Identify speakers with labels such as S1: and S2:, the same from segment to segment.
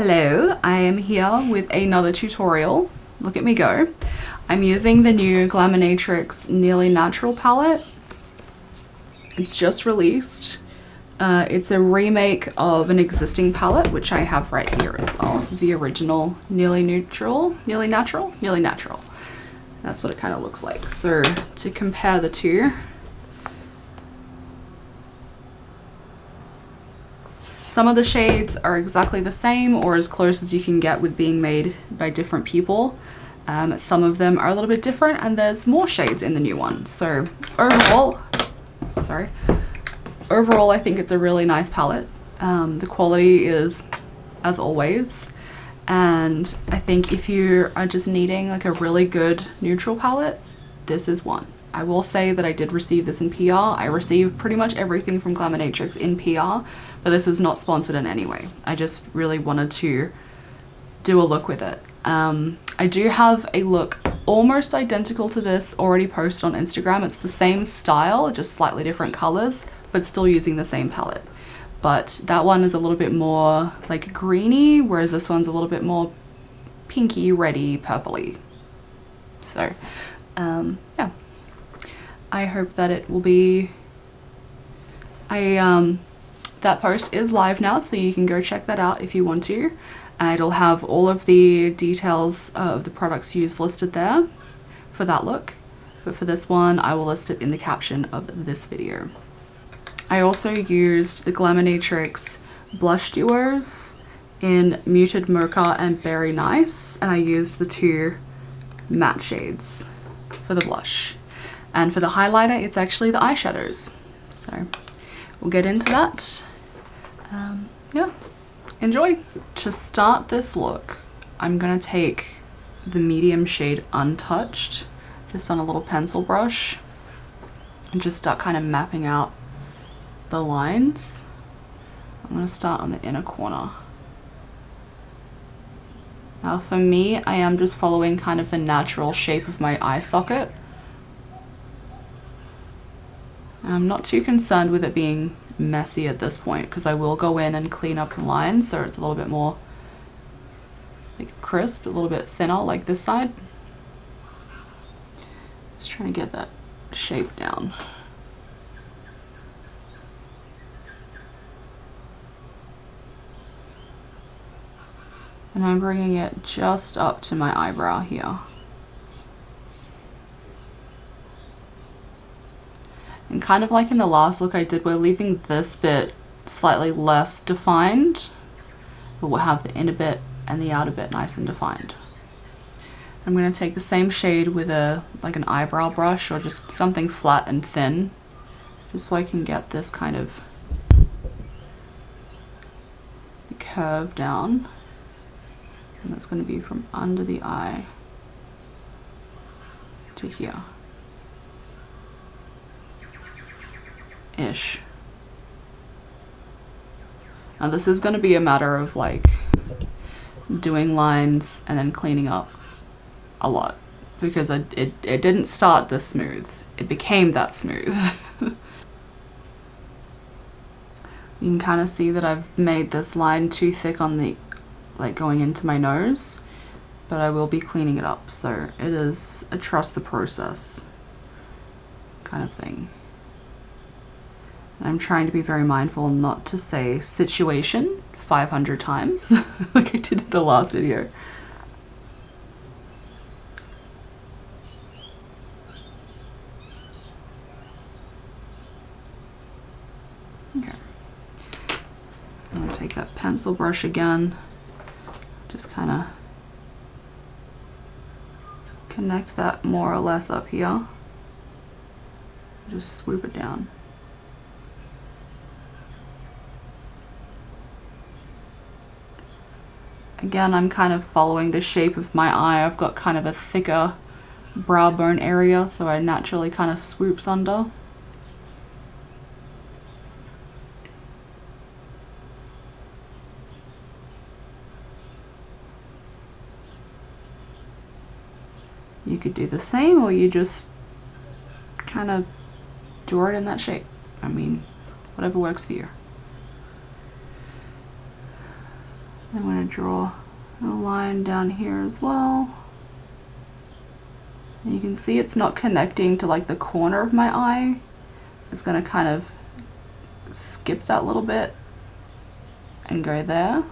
S1: Hello, I am here with another tutorial. Look at me go. I'm using the new Glaminatrix Nearly Natural palette. It's just released. It's a remake of an existing palette, which I have right here as well. This is the original Nearly Natural. That's what it kind of looks like. So to compare the two, some of the shades are exactly the same or as close as you can get with being made by different people. Some of them are a little bit different, and there's more shades in the new one. So overall, I think it's a really nice palette. The quality is as always, and I think if you are just needing like a really good neutral palette, this is one. I will say that I did receive this in PR. I received pretty much everything from Glaminatrix in PR, but this is not sponsored in any way. I just really wanted to do a look with it. I do have a look almost identical to this already posted on Instagram. It's the same style, just slightly different colors, but still using the same palette. But that one is a little bit more like greeny, whereas this one's a little bit more pinky, reddy, purpley. So, yeah. I hope that it will be... that post is live now, so you can go check that out if you want to. It'll have all of the details of the products used listed there for that look. But for this one, I will list it in the caption of this video. I also used the Glaminatrix blush duos in Muted Mocha and Berry Nice, and I used the two matte shades for the blush. And for the highlighter, it's actually the eyeshadows. So we'll get into that. Yeah, enjoy. To start this look, I'm gonna take the medium shade Untouched, just on a little pencil brush, and just start kind of mapping out the lines. I'm gonna start on the inner corner. Now for me, I am just following kind of the natural shape of my eye socket. I'm not too concerned with it being messy at this point, because I will go in and clean up the lines so it's a little bit more like crisp, a little bit thinner like this side. Just trying to get that shape down. And I'm bringing it just up to my eyebrow here. And kind of like in the last look I did, we're leaving this bit slightly less defined, but we'll have the inner bit and the outer bit nice and defined. I'm going to take the same shade with like an eyebrow brush or just something flat and thin, just so I can get this kind of curve down. And that's going to be from under the eye to here. Ish. Now this is going to be a matter of like doing lines and then cleaning up a lot, because it didn't start this smooth. It became that smooth. You can kind of see that I've made this line too thick on the, like going into my nose, but I will be cleaning it up. So it is a trust the process kind of thing. I'm trying to be very mindful not to say situation 500 times like I did in the last video. Okay. I'm going to take that pencil brush again, just kind of connect that more or less up here. Just swoop it down. Again, I'm kind of following the shape of my eye. I've got kind of a thicker brow bone area, so it naturally kind of swoops under. You could do the same, or you just kind of draw it in that shape. I mean, whatever works for you. I'm going to draw a line down here as well. And you can see it's not connecting to like the corner of my eye. It's going to kind of skip that little bit and go there.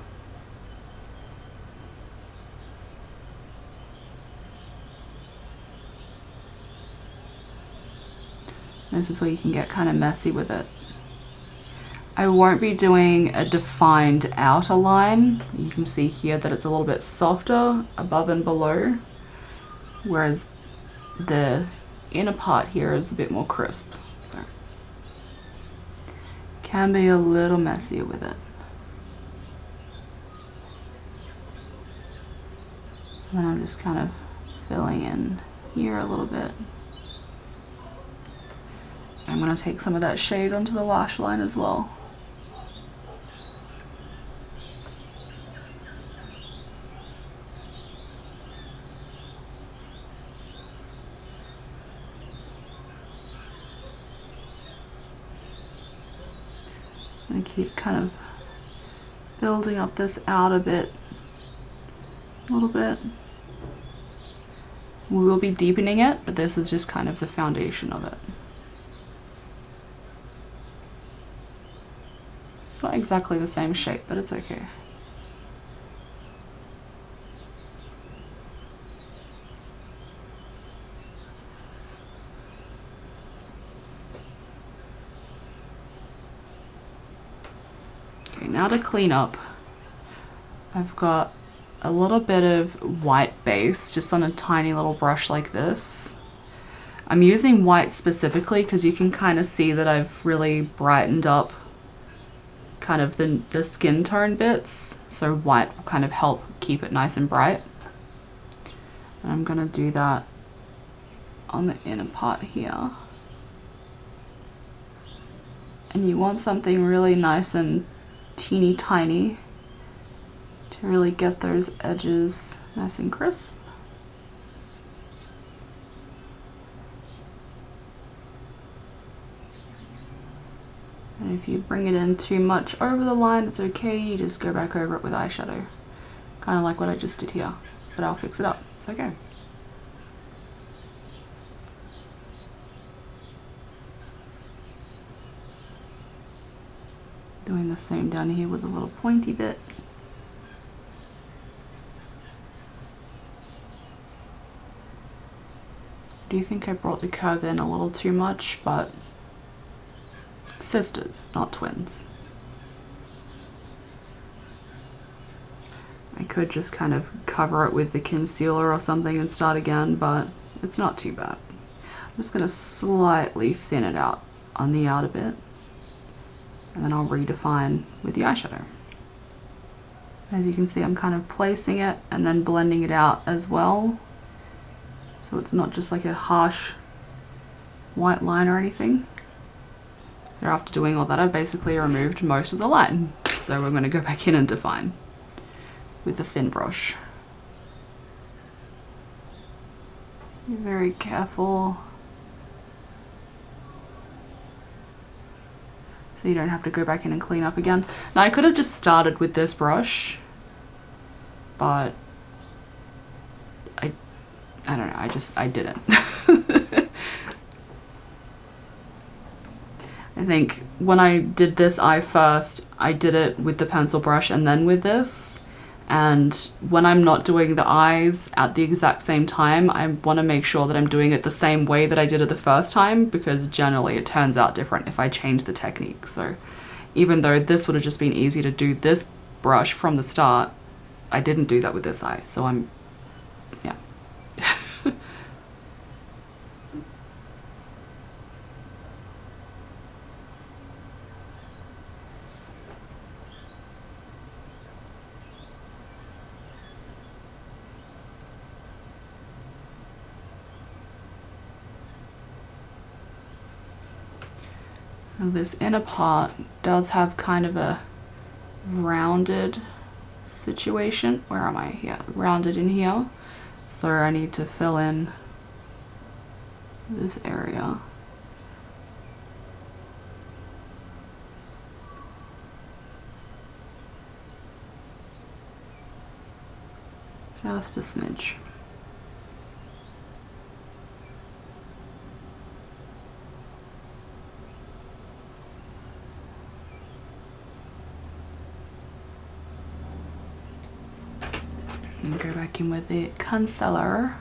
S1: This is where you can get kind of messy with it. I won't be doing a defined outer line. You can see here that it's a little bit softer above and below, whereas the inner part here is a bit more crisp. So can be a little messier with it. And then I'm just kind of filling in here a little bit. I'm going to take some of that shade onto the lash line as well. Just going to keep kind of building up this outer bit a little bit. We will be deepening it, but this is just kind of the foundation of it. It's not exactly the same shape, but it's okay. Okay, now to clean up, I've got a little bit of white base just on a tiny little brush like this. I'm using white specifically because you can kind of see that I've really brightened up kind of the skin tone bits, so white will kind of help keep it nice and bright. And I'm going to do that on the inner part here. And you want something really nice and teeny tiny to really get those edges nice and crisp. And if you bring it in too much over the line, it's okay, you just go back over it with eyeshadow. Kind of like what I just did here, but I'll fix it up, it's okay. Doing the same down here with a little pointy bit. I do think I brought the curve in a little too much, but sisters, not twins. I could just kind of cover it with the concealer or something and start again, but it's not too bad. I'm just going to slightly thin it out on the outer bit, and then I'll redefine with the eyeshadow. As you can see, I'm kind of placing it and then blending it out as well, so it's not just like a harsh white line or anything. So after doing all that, I've basically removed most of the line. So we're going to go back in and define with the thin brush. Be very careful so you don't have to go back in and clean up again. Now I could have just started with this brush, but I don't know, I didn't. I think when I did this eye first, I did it with the pencil brush and then with this. And when I'm not doing the eyes at the exact same time, I want to make sure that I'm doing it the same way that I did it the first time, because generally it turns out different if I change the technique. So even though this would have just been easy to do this brush from the start, I didn't do that with this eye. So yeah. Now this inner part does have kind of a rounded situation. Where am I? Yeah, rounded in here. So I need to fill in this area. Just a smidge. And go back in with the concealer.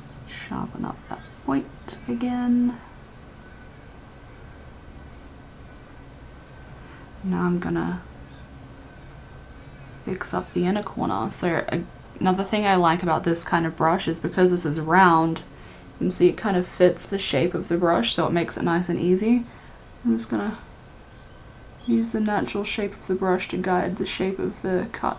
S1: Just sharpen up that point again. Now I'm gonna fix up the inner corner. So another thing I like about this kind of brush is because this is round, you can see it kind of fits the shape of the brush, so it makes it nice and easy. I'm just gonna use the natural shape of the brush to guide the shape of the cut.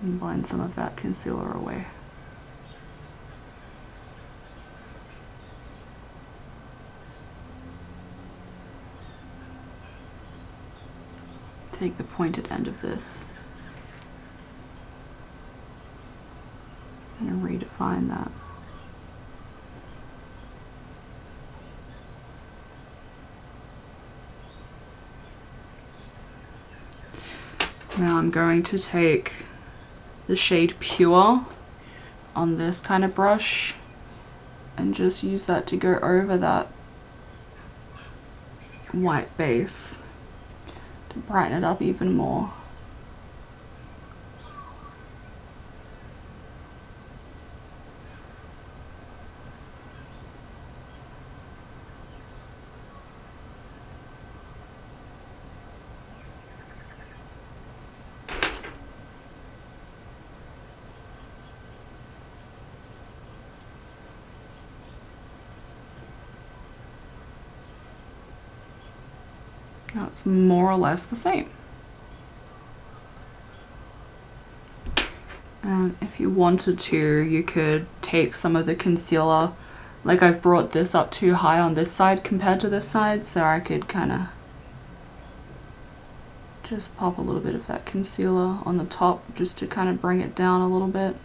S1: And blend some of that concealer away. Take the pointed end of this and redefine that. Now I'm going to take the shade Pure on this kind of brush and just use that to go over that white base to brighten it up even more. Now it's more or less the same. And if you wanted to, you could take some of the concealer. Like I've brought this up too high on this side compared to this side, so I could kind of just pop a little bit of that concealer on the top just to kind of bring it down a little bit.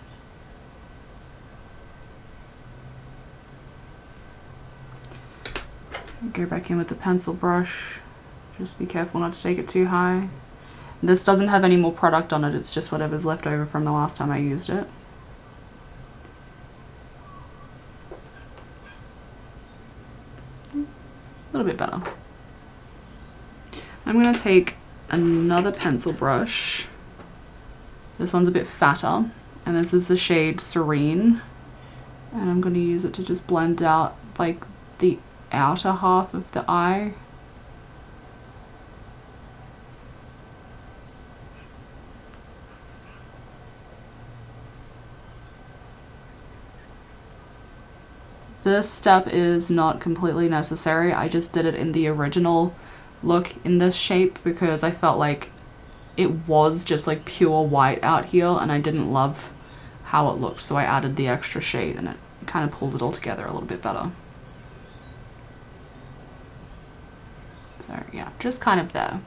S1: Go back in with the pencil brush. Just be careful not to take it too high. This doesn't have any more product on it, it's just whatever's left over from the last time I used it. A little bit better. I'm going to take another pencil brush. This one's a bit fatter, and this is the shade Serene. And I'm going to use it to just blend out like the outer half of the eye. This step is not completely necessary. I just did it in the original look in this shape because I felt like it was just like pure white out here and I didn't love how it looked, so I added the extra shade and it kind of pulled it all together a little bit better. So yeah, just kind of there.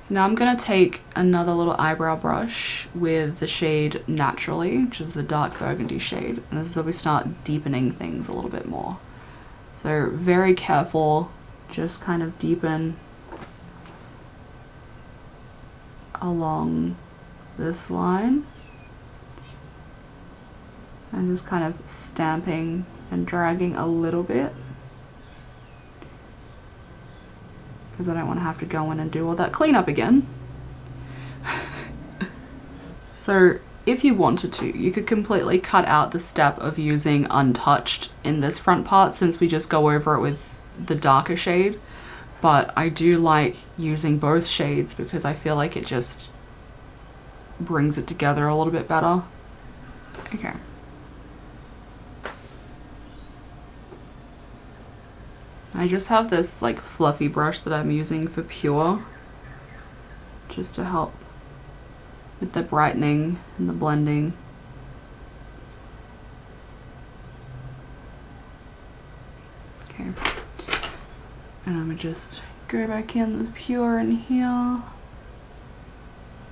S1: So now I'm going to take another little eyebrow brush with the shade Naturally, which is the dark burgundy shade. And this is where we start deepening things a little bit more. So very careful, just kind of deepen along this line. And just kind of stamping and dragging a little bit, because I don't want to have to go in and do all that cleanup again. So if you wanted to, you could completely cut out the step of using Untouched in this front part since we just go over it with the darker shade. But I do like using both shades because I feel like it just brings it together a little bit better. Okay. I just have this like fluffy brush that I'm using for Pure, just to help with the brightening and the blending. Okay, and I'm gonna just go back in with Pure in here,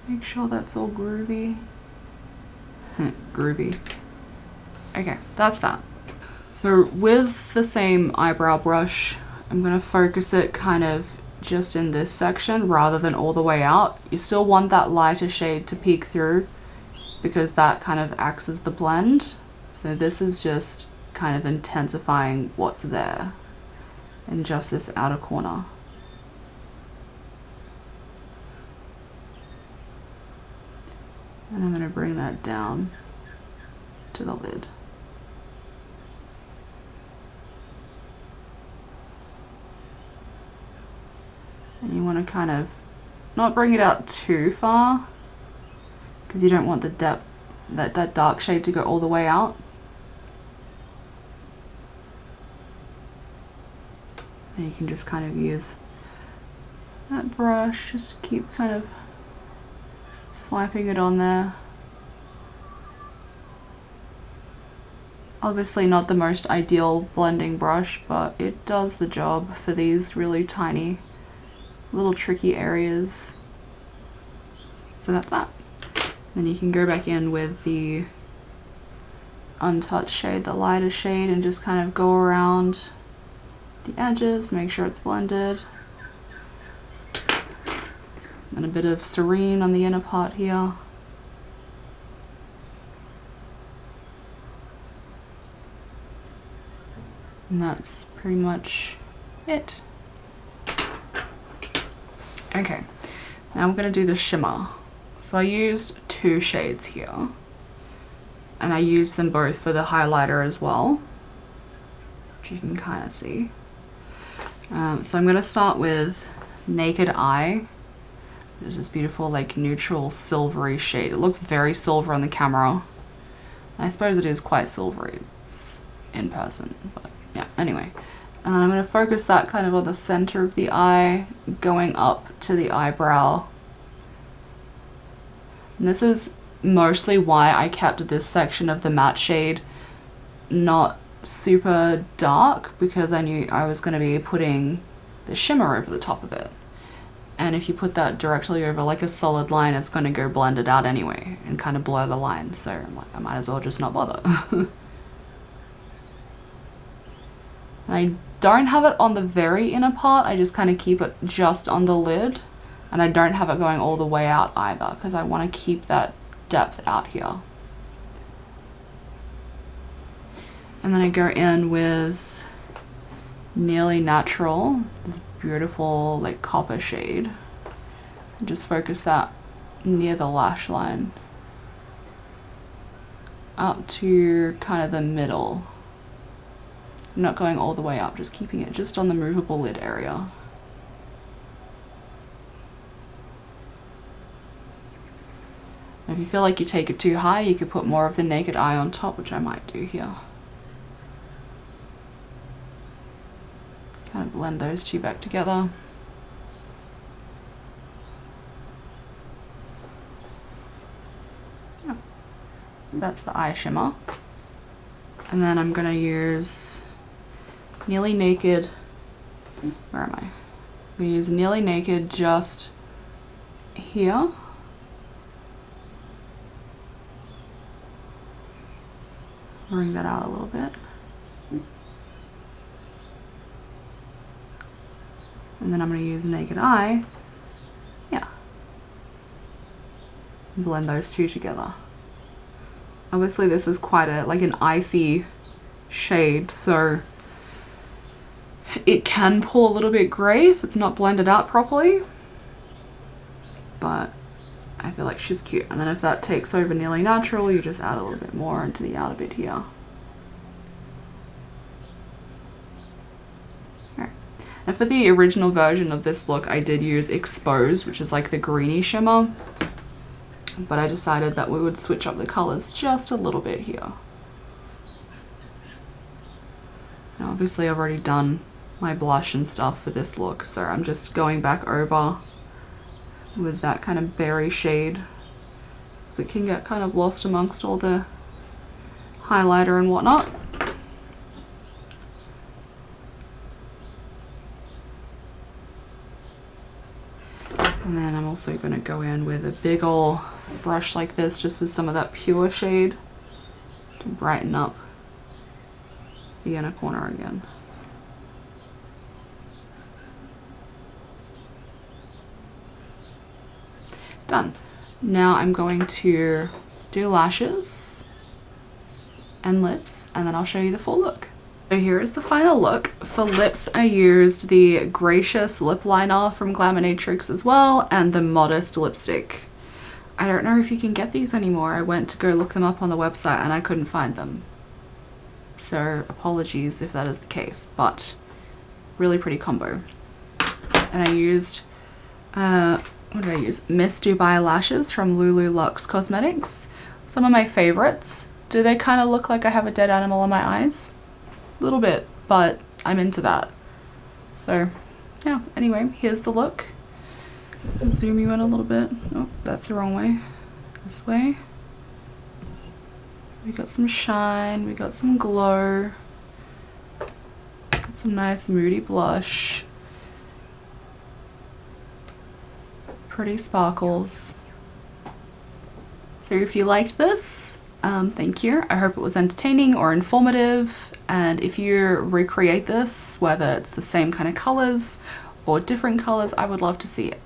S1: make sure that's all groovy. Groovy. Okay, that's that. So with the same eyebrow brush, I'm going to focus it kind of just in this section rather than all the way out. You still want that lighter shade to peek through because that kind of acts as the blend. So this is just kind of intensifying what's there in just this outer corner. And I'm going to bring that down to the lid. And you want to kind of not bring it out too far because you don't want the depth, that dark shade to go all the way out. And you can just kind of use that brush, just keep kind of swiping it on there. Obviously not the most ideal blending brush, but it does the job for these really tiny little tricky areas. So that's that. Then you can go back in with the untouched shade, the lighter shade, and just kind of go around the edges, make sure it's blended. And a bit of serene on the inner part here. And that's pretty much it. Okay, now I'm going to do the shimmer. So I used 2 shades here, and I used them both for the highlighter as well, which you can kind of see. So I'm going to start with Naked Eye. There's this beautiful like neutral silvery shade. It looks very silver on the camera. I suppose it is quite silvery. It's in person, but yeah, anyway. And I'm going to focus that kind of on the center of the eye, going up to the eyebrow. And this is mostly why I kept this section of the matte shade not super dark, because I knew I was going to be putting the shimmer over the top of it. And if you put that directly over like a solid line, it's going to go blended out anyway and kind of blur the line. So I'm like, I might as well just not bother. I don't have it on the very inner part, I just kind of keep it just on the lid. And I don't have it going all the way out either, because I want to keep that depth out here. And then I go in with Nearly Natural, this beautiful like copper shade. And just focus that near the lash line up to kind of the middle. I'm not going all the way up, just keeping it just on the movable lid area. If you feel like you take it too high, you could put more of the Naked Eye on top, which I might do here. Kind of blend those two back together. Yeah. That's the eye shimmer. And then I'm going to use Nearly Naked. Where am I? I'm going to use Nearly Naked just here. Bring that out a little bit. And then I'm going to use Naked Eye. Yeah. Blend those two together. Obviously this is quite a like an icy shade, so it can pull a little bit grey if it's not blended out properly. But I feel like she's cute. And then if that takes over Nearly Natural, you just add a little bit more into the outer bit here. Alright. And for the original version of this look, I did use Exposed, which is like the greeny shimmer. But I decided that we would switch up the colors just a little bit here. Now obviously I've already done my blush and stuff for this look, so I'm just going back over with that kind of berry shade, so it can get kind of lost amongst all the highlighter and whatnot. And then I'm also going to go in with a big ol' brush like this, just with some of that pure shade to brighten up the inner corner again. Done. Now I'm going to do lashes and lips, and then I'll show you the full look. So here is the final look. For lips, I used the Gracious lip liner from Glaminatrix as well, and the Modest lipstick. I don't know if you can get these anymore. I went to go look them up on the website and I couldn't find them. So apologies if that is the case, but really pretty combo. And I used, what did I use? Miss Dubai lashes from Lulu Luxe Cosmetics. Some of my favorites. Do they kind of look like I have a dead animal on my eyes? A little bit, but I'm into that. So yeah, anyway, here's the look. I'll zoom you in a little bit. Oh, that's the wrong way. This way. We got some shine, we got some glow. Got some nice moody blush. Pretty sparkles. So if you liked this, thank you. I hope it was entertaining or informative, and if you recreate this, whether it's the same kind of colors or different colors, I would love to see it.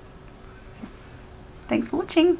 S1: Thanks for watching.